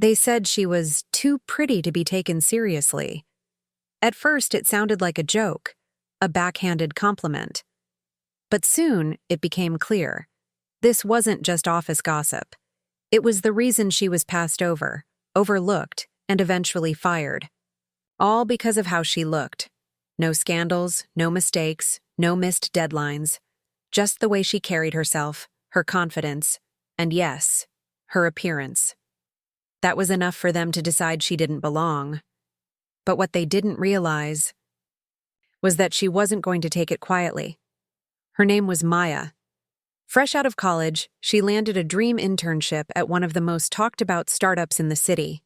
They said she was too pretty to be taken seriously. At first, it sounded like a joke, a backhanded compliment. But soon, it became clear. This wasn't just office gossip. It was the reason she was passed over, overlooked, and eventually fired. All because of how she looked. No scandals, no mistakes, no missed deadlines. Just the way she carried herself, her confidence, and yes, her appearance. That was enough for them to decide she didn't belong. But what they didn't realize was that she wasn't going to take it quietly. Her name was Maya. Fresh out of college, she landed a dream internship at one of the most talked-about startups in the city.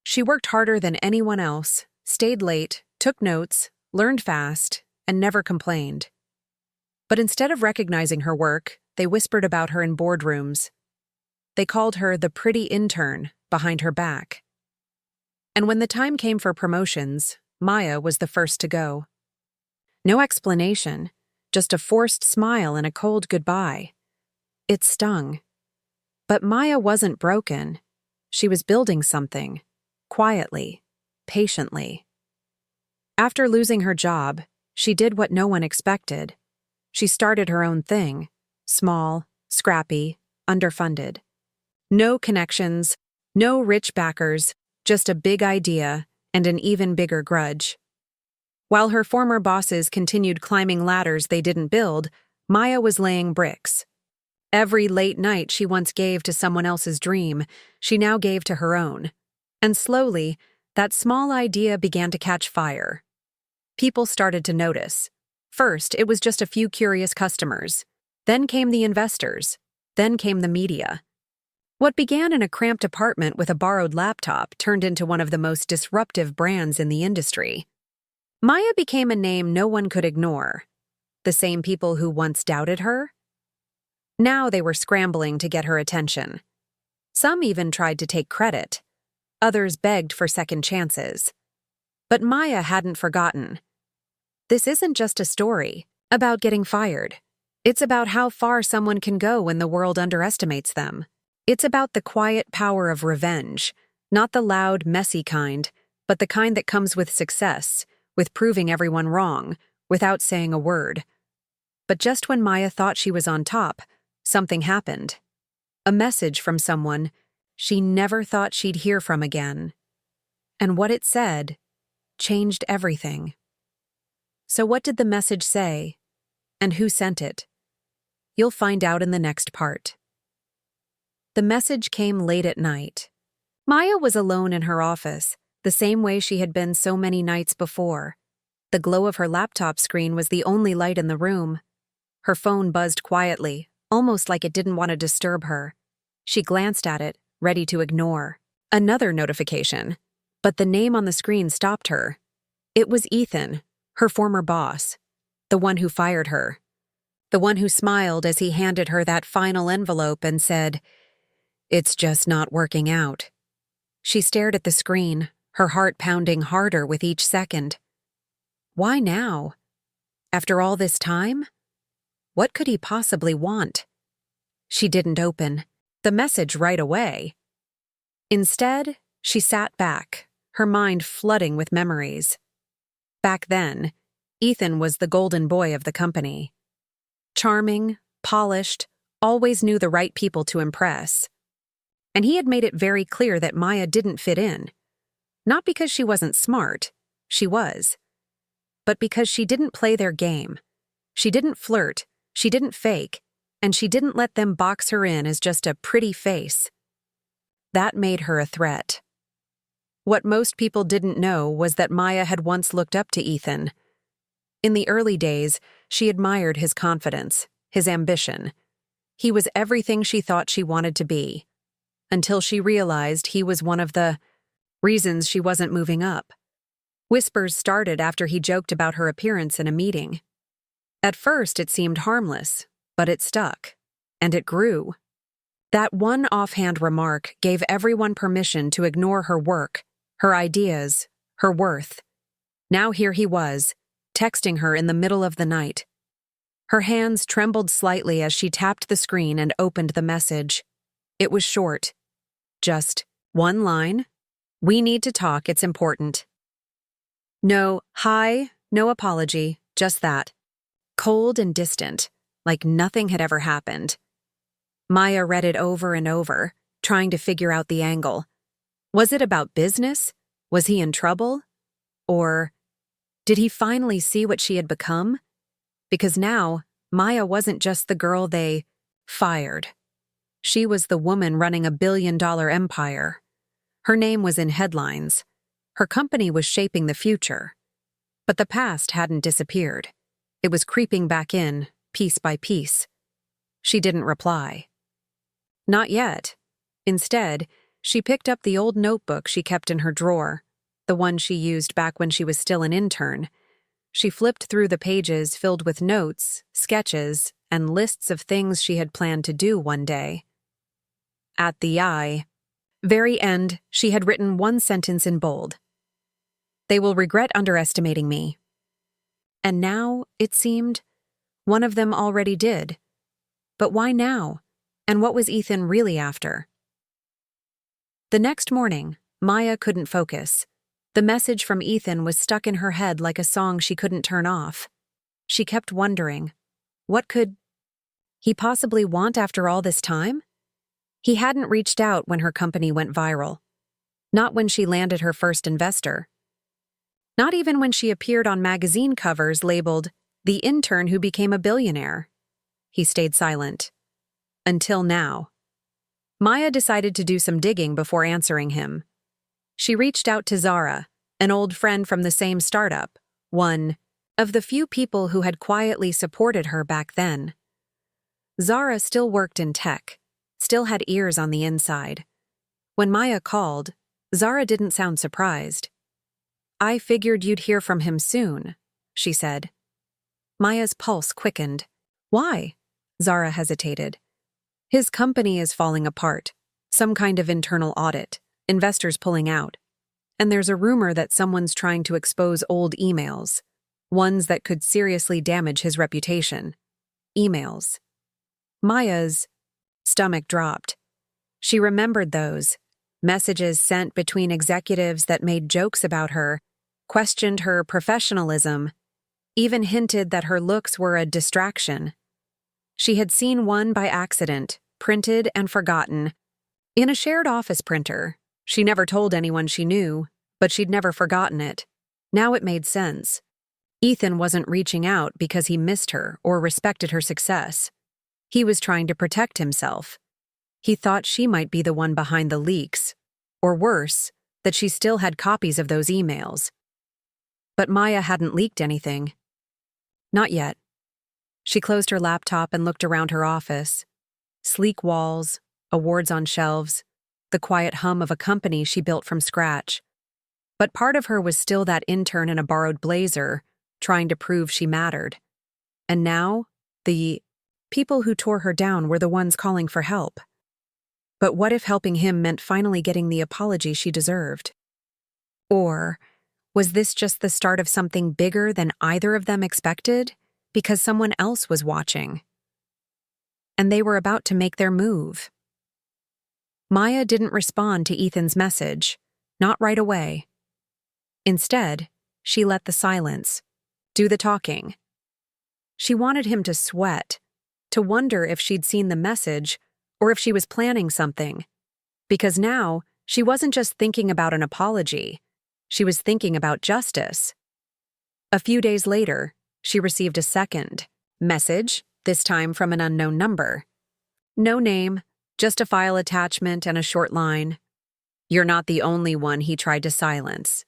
She worked harder than anyone else, stayed late, took notes, learned fast, and never complained. But instead of recognizing her work, they whispered about her in boardrooms. They called her the pretty intern behind her back. And when the time came for promotions, Maya was the first to go. No explanation, just a forced smile and a cold goodbye. It stung. But Maya wasn't broken. She was building something, quietly, patiently. After losing her job, she did what no one expected. She started her own thing, small, scrappy, underfunded. No connections, no rich backers, just a big idea and an even bigger grudge. While her former bosses continued climbing ladders they didn't build, Maya was laying bricks. Every late night she once gave to someone else's dream, she now gave to her own. And slowly, that small idea began to catch fire. People started to notice. First, it was just a few curious customers. Then came the investors. Then came the media. What began in a cramped apartment with a borrowed laptop turned into one of the most disruptive brands in the industry. Maya became a name no one could ignore. The same people who once doubted her? Now they were scrambling to get her attention. Some even tried to take credit. Others begged for second chances. But Maya hadn't forgotten. This isn't just a story about getting fired. It's about how far someone can go when the world underestimates them. It's about the quiet power of revenge, not the loud, messy kind, but the kind that comes with success, with proving everyone wrong, without saying a word. But just when Maya thought she was on top, something happened. A message from someone she never thought she'd hear from again. And what it said changed everything. So what did the message say? And who sent it? You'll find out in the next part. The message came late at night. Maya was alone in her office, the same way she had been so many nights before. The glow of her laptop screen was the only light in the room. Her phone buzzed quietly, almost like it didn't want to disturb her. She glanced at it, ready to ignore. Another notification. But the name on the screen stopped her. It was Ethan, her former boss, the one who fired her. The one who smiled as he handed her that final envelope and said, "It's just not working out." She stared at the screen, her heart pounding harder with each second. Why now? After all this time? What could he possibly want? She didn't open the message right away. Instead, she sat back, her mind flooding with memories. Back then, Ethan was the golden boy of the company. Charming, polished, always knew the right people to impress. And he had made it very clear that Maya didn't fit in. Not because she wasn't smart, she was. But because she didn't play their game. She didn't flirt, she didn't fake, and she didn't let them box her in as just a pretty face. That made her a threat. What most people didn't know was that Maya had once looked up to Ethan. In the early days, she admired his confidence, his ambition. He was everything she thought she wanted to be. Until she realized he was one of the reasons she wasn't moving up. Whispers started after he joked about her appearance in a meeting. At first, it seemed harmless, but it stuck, and it grew. That one offhand remark gave everyone permission to ignore her work, her ideas, her worth. Now here he was, texting her in the middle of the night. Her hands trembled slightly as she tapped the screen and opened the message. It was short. Just, One line. We need to talk, it's important. No hi, no apology, just that. Cold and distant, like nothing had ever happened. Maya read it over and over, trying to figure out the angle. Was it about business? Was he in trouble? Or did he finally see what she had become? Because now, Maya wasn't just the girl they fired. She was the woman running a billion-dollar empire. Her name was in headlines. Her company was shaping the future. But the past hadn't disappeared. It was creeping back in, piece by piece. She didn't reply. Not yet. Instead, she picked up the old notebook she kept in her drawer, the one she used back when she was still an intern. She flipped through the pages filled with notes, sketches, and lists of things she had planned to do one day. At the very end, she had written one sentence in bold. They will regret underestimating me. And now, it seemed, one of them already did. But why now? And what was Ethan really after? The next morning, Maya couldn't focus. The message from Ethan was stuck in her head like a song she couldn't turn off. She kept wondering, what could he possibly want after all this time? He hadn't reached out when her company went viral. Not when she landed her first investor. Not even when she appeared on magazine covers labeled, "The Intern Who Became a Billionaire." He stayed silent. Until now. Maya decided to do some digging before answering him. She reached out to Zara, an old friend from the same startup, one of the few people who had quietly supported her back then. Zara still worked in tech, still had ears on the inside. When Maya called, Zara didn't sound surprised. "I figured you'd hear from him soon," she said. Maya's pulse quickened. "Why?" Zara hesitated. "His company is falling apart. Some kind of internal audit. Investors pulling out. And there's a rumor that someone's trying to expose old emails. Ones that could seriously damage his reputation. Emails." Maya's stomach dropped. She remembered those. Messages sent between executives that made jokes about her, questioned her professionalism, even hinted that her looks were a distraction. She had seen one by accident, printed and forgotten, in a shared office printer. She never told anyone she knew, but she'd never forgotten it. Now it made sense. Ethan wasn't reaching out because he missed her or respected her success. He was trying to protect himself. He thought she might be the one behind the leaks, or worse, that she still had copies of those emails. But Maya hadn't leaked anything. Not yet. She closed her laptop and looked around her office. Sleek walls, awards on shelves, the quiet hum of a company she built from scratch. But part of her was still that intern in a borrowed blazer, trying to prove she mattered. And now, the people who tore her down were the ones calling for help. But what if helping him meant finally getting the apology she deserved? Or was this just the start of something bigger than either of them expected, because someone else was watching? And they were about to make their move. Maya didn't respond to Ethan's message, not right away. Instead, she let the silence do the talking. She wanted him to sweat, to wonder if she'd seen the message or if she was planning something. Because now, she wasn't just thinking about an apology. She was thinking about justice. A few days later, she received a second message, this time from an unknown number. No name, just a file attachment and a short line. "You're not the only one he tried to silence."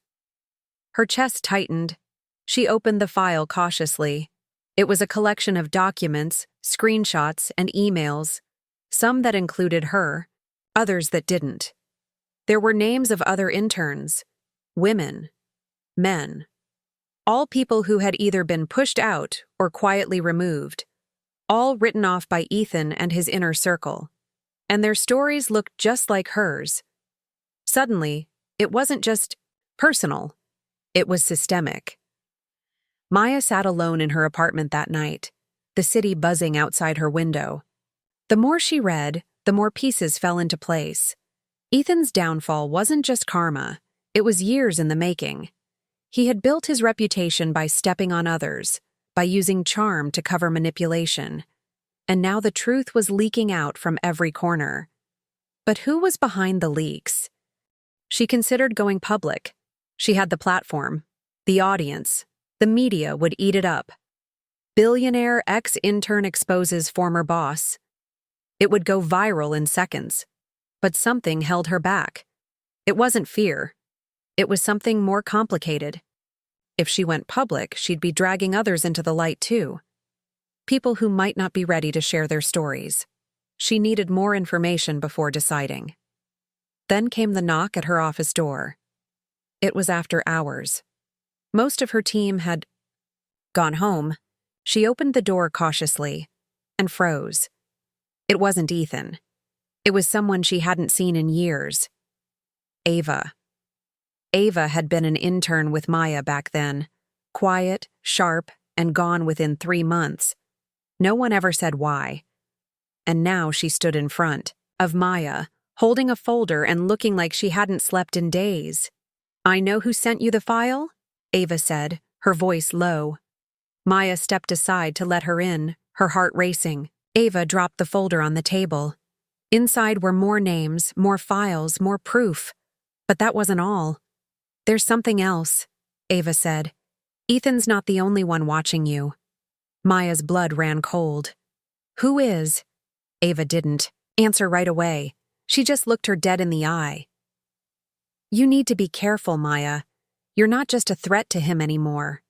Her chest tightened. She opened the file cautiously. It was a collection of documents, screenshots, and emails, some that included her, others that didn't. There were names of other interns, women, men, all people who had either been pushed out or quietly removed, all written off by Ethan and his inner circle. And their stories looked just like hers. Suddenly, it wasn't just personal, it was systemic. Maya sat alone in her apartment that night, the city buzzing outside her window. The more she read, the more pieces fell into place. Ethan's downfall wasn't just karma, it was years in the making. He had built his reputation by stepping on others, by using charm to cover manipulation. And now the truth was leaking out from every corner. But who was behind the leaks? She considered going public. She had the platform, the audience, the media would eat it up. Billionaire ex-intern exposes former boss. It would go viral in seconds. But something held her back. It wasn't fear. It was something more complicated. If she went public, she'd be dragging others into the light too. People who might not be ready to share their stories. She needed more information before deciding. Then came the knock at her office door. It was after hours. Most of her team had gone home. She opened the door cautiously and froze. It wasn't Ethan. It was someone she hadn't seen in years. Ava. Ava had been an intern with Maya back then, quiet, sharp, and gone within 3 months. No one ever said why. And now she stood in front of Maya, holding a folder and looking like she hadn't slept in days. "I know who sent you the file," Ava said, her voice low. Maya stepped aside to let her in, her heart racing. Ava dropped the folder on the table. Inside were more names, more files, more proof. But that wasn't all. "There's something else," Ava said. "Ethan's not the only one watching you." Maya's blood ran cold. "Who is?" Ava didn't answer right away. She just looked her dead in the eye. "You need to be careful, Maya. You're not just a threat to him anymore."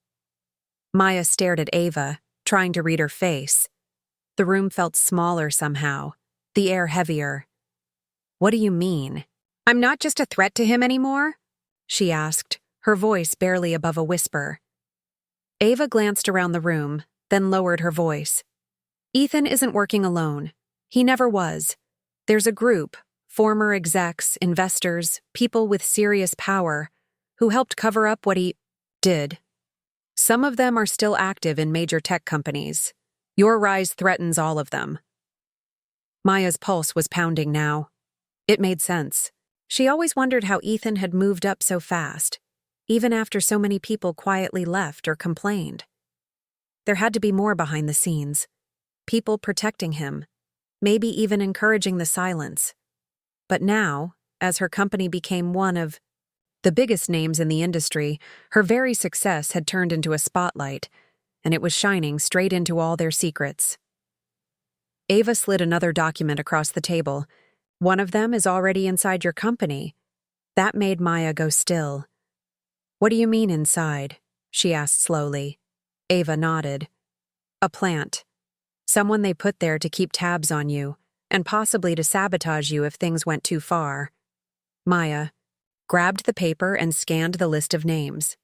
Maya stared at Ava, trying to read her face. The room felt smaller somehow, the air heavier. "What do you mean?" "I'm not just a threat to him anymore?" she asked, her voice barely above a whisper. Ava glanced around the room, then lowered her voice. "Ethan isn't working alone. He never was. There's a group, former execs, investors, people with serious power, who helped cover up what he did. Some of them are still active in major tech companies. Your rise threatens all of them." Maya's pulse was pounding now. It made sense. She always wondered how Ethan had moved up so fast, even after so many people quietly left or complained. There had to be more behind the scenes. People protecting him, maybe even encouraging the silence. But now, as her company became one of the biggest names in the industry, her very success had turned into a spotlight, and it was shining straight into all their secrets. Ava slid another document across the table. "One of them is already inside your company." That made Maya go still. "What do you mean inside?" she asked slowly. Ava nodded. "A plant. Someone they put there to keep tabs on you, and possibly to sabotage you if things went too far." Maya grabbed the paper and scanned the list of names.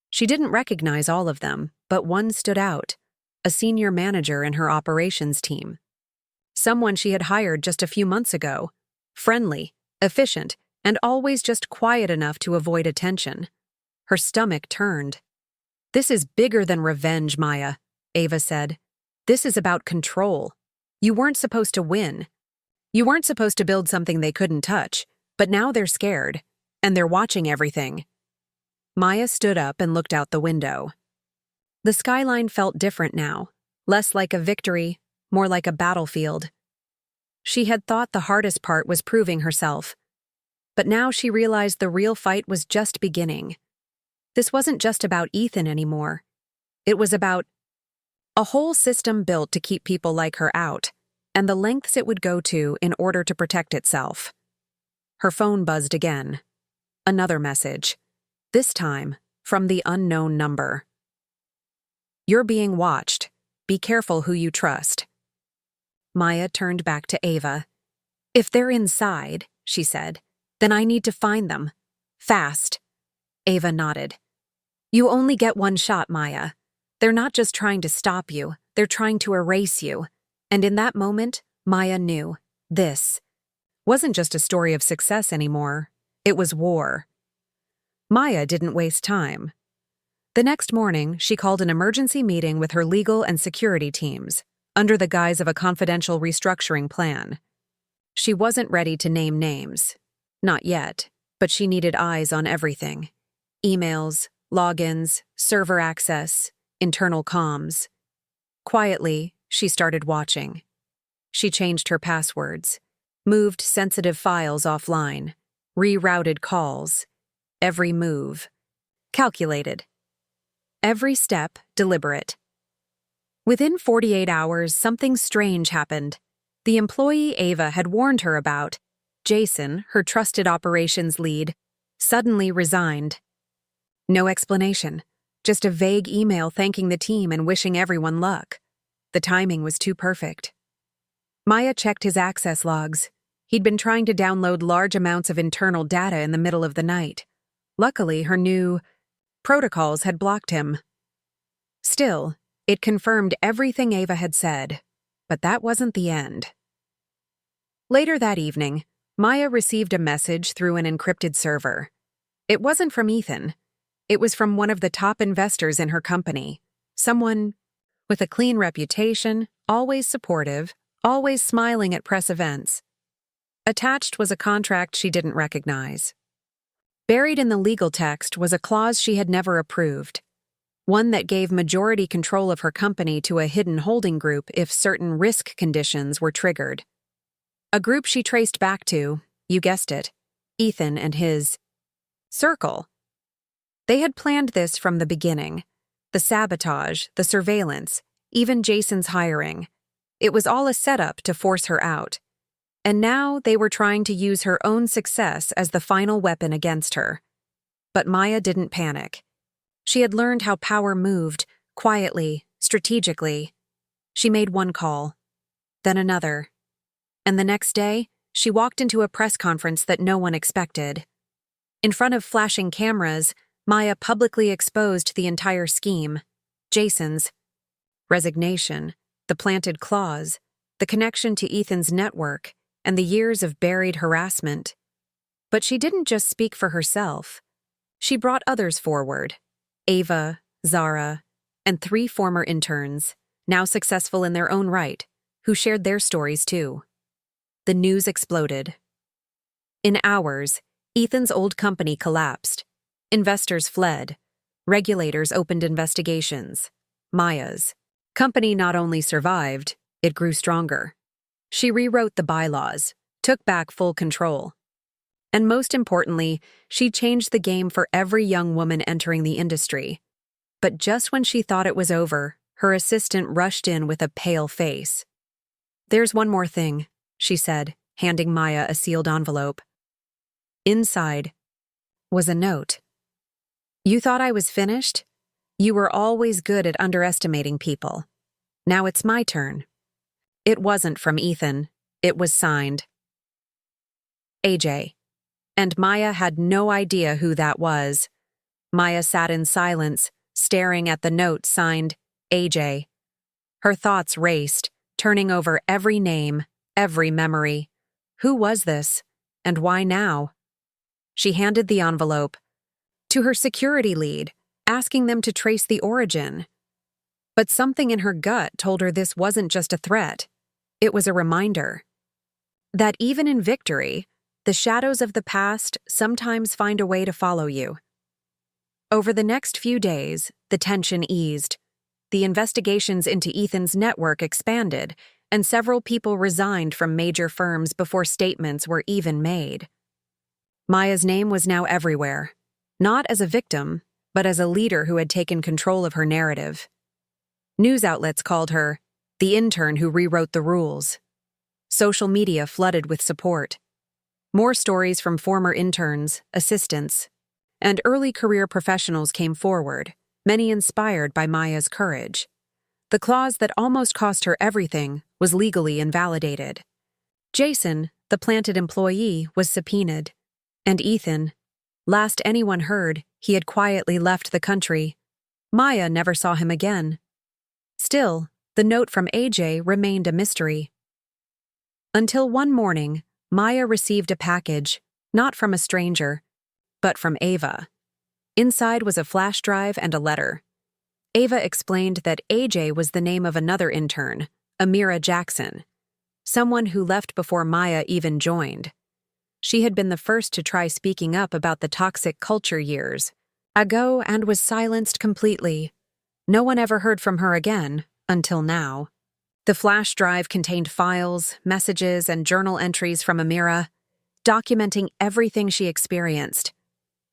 She didn't recognize all of them, but one stood out, a senior manager in her operations team. Someone she had hired just a few months ago, friendly, efficient, and always just quiet enough to avoid attention. Her stomach turned. "This is bigger than revenge, Maya," Ava said. "This is about control. You weren't supposed to win. You weren't supposed to build something they couldn't touch, but now they're scared, and they're watching everything." Maya stood up and looked out the window. The skyline felt different now, less like a victory, more like a battlefield. She had thought the hardest part was proving herself, but now she realized the real fight was just beginning. This wasn't just about Ethan anymore. It was about a whole system built to keep people like her out, and the lengths it would go to in order to protect itself. Her phone buzzed again. Another message, this time from the unknown number. "You're being watched. Be careful who you trust." Maya turned back to Ava. "If they're inside," she said, "then I need to find them. Fast." Ava nodded. "You only get one shot, Maya. They're not just trying to stop you, they're trying to erase you." And in that moment, Maya knew this wasn't just a story of success anymore. It was war. Maya didn't waste time. The next morning, she called an emergency meeting with her legal and security teams, under the guise of a confidential restructuring plan. She wasn't ready to name names. Not yet, but she needed eyes on everything. Emails, logins, server access, internal comms. Quietly, she started watching. She changed her passwords, moved sensitive files offline, rerouted calls. Every move. Calculated. Every step deliberate. Within 48 hours, something strange happened. The employee Ava had warned her about, Jason, her trusted operations lead, suddenly resigned. No explanation, just a vague email thanking the team and wishing everyone luck. The timing was too perfect. Maya checked his access logs. He'd been trying to download large amounts of internal data in the middle of the night. Luckily, her new protocols had blocked him. Still, it confirmed everything Ava had said, but that wasn't the end. Later that evening, Maya received a message through an encrypted server. It wasn't from Ethan. It was from one of the top investors in her company, someone with a clean reputation, always supportive, always smiling at press events. Attached was a contract she didn't recognize. Buried in the legal text was a clause she had never approved, one that gave majority control of her company to a hidden holding group if certain risk conditions were triggered. A group she traced back to, you guessed it, Ethan and his circle. They had planned this from the beginning. The sabotage, the surveillance, even Jason's hiring. It was all a setup to force her out. And now they were trying to use her own success as the final weapon against her. But Maya didn't panic. She had learned how power moved, quietly, strategically. She made one call, then another. And the next day, she walked into a press conference that no one expected. In front of flashing cameras, Maya publicly exposed the entire scheme. Jason's resignation, the planted clause, the connection to Ethan's network, and the years of buried harassment. But she didn't just speak for herself. She brought others forward. Ava, Zara, and 3 former interns, now successful in their own right, who shared their stories too. The news exploded. In hours, Ethan's old company collapsed. Investors fled. Regulators opened investigations. Maya's company not only survived, it grew stronger. She rewrote the bylaws, took back full control. And most importantly, she changed the game for every young woman entering the industry. But just when she thought it was over, her assistant rushed in with a pale face. "There's one more thing," she said, handing Maya a sealed envelope. Inside was a note. "You thought I was finished? You were always good at underestimating people. Now it's my turn." It wasn't from Ethan. It was signed AJ. And Maya had no idea who that was. Maya sat in silence, staring at the note signed AJ. Her thoughts raced, turning over every name, every memory. Who was this? And why now? She handed the envelope to her security lead, asking them to trace the origin. But something in her gut told her this wasn't just a threat. It was a reminder that even in victory, the shadows of the past sometimes find a way to follow you. Over the next few days, the tension eased. The investigations into Ethan's network expanded, and several people resigned from major firms before statements were even made. Maya's name was now everywhere, not as a victim, but as a leader who had taken control of her narrative. News outlets called her the intern who rewrote the rules. Social media flooded with support. More stories from former interns, assistants, and early career professionals came forward, many inspired by Maya's courage. The clause that almost cost her everything was legally invalidated. Jason, the planted employee, was subpoenaed. And Ethan, last anyone heard, he had quietly left the country. Maya never saw him again. Still, the note from AJ remained a mystery. Until one morning, Maya received a package, not from a stranger, but from Ava. Inside was a flash drive and a letter. Ava explained that AJ was the name of another intern, Amira Jackson, someone who left before Maya even joined. She had been the first to try speaking up about the toxic culture years ago and was silenced completely. No one ever heard from her again, until now. The flash drive contained files, messages, and journal entries from Amira, documenting everything she experienced.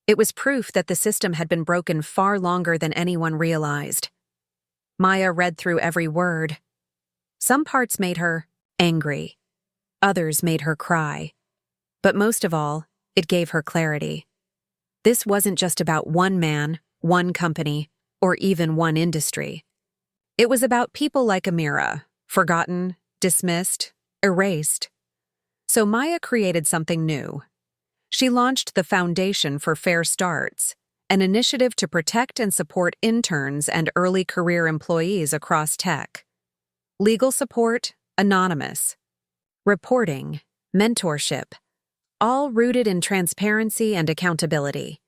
It was proof that the system had been broken far longer than anyone realized. Maya read through every word. Some parts made her angry. Others made her cry. But most of all, it gave her clarity. This wasn't just about one man, one company, or even one industry. It was about people like Amira, forgotten, dismissed, erased. So Maya created something new. She launched the Foundation for Fair Starts, an initiative to protect and support interns and early career employees across tech. Legal support, anonymous. Reporting, mentorship, all rooted in transparency and accountability.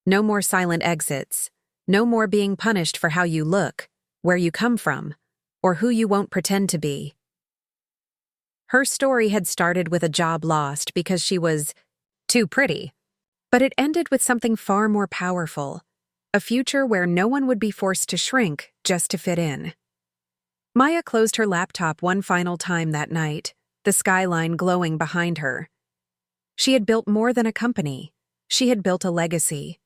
No more silent exits, no more being punished for how you look, where you come from, or who you won't pretend to be. Her story had started with a job lost because she was too pretty, but it ended with something far more powerful, a future where no one would be forced to shrink just to fit in. Maya closed her laptop one final time that night, the skyline glowing behind her. She had built more than a company. She had built a legacy.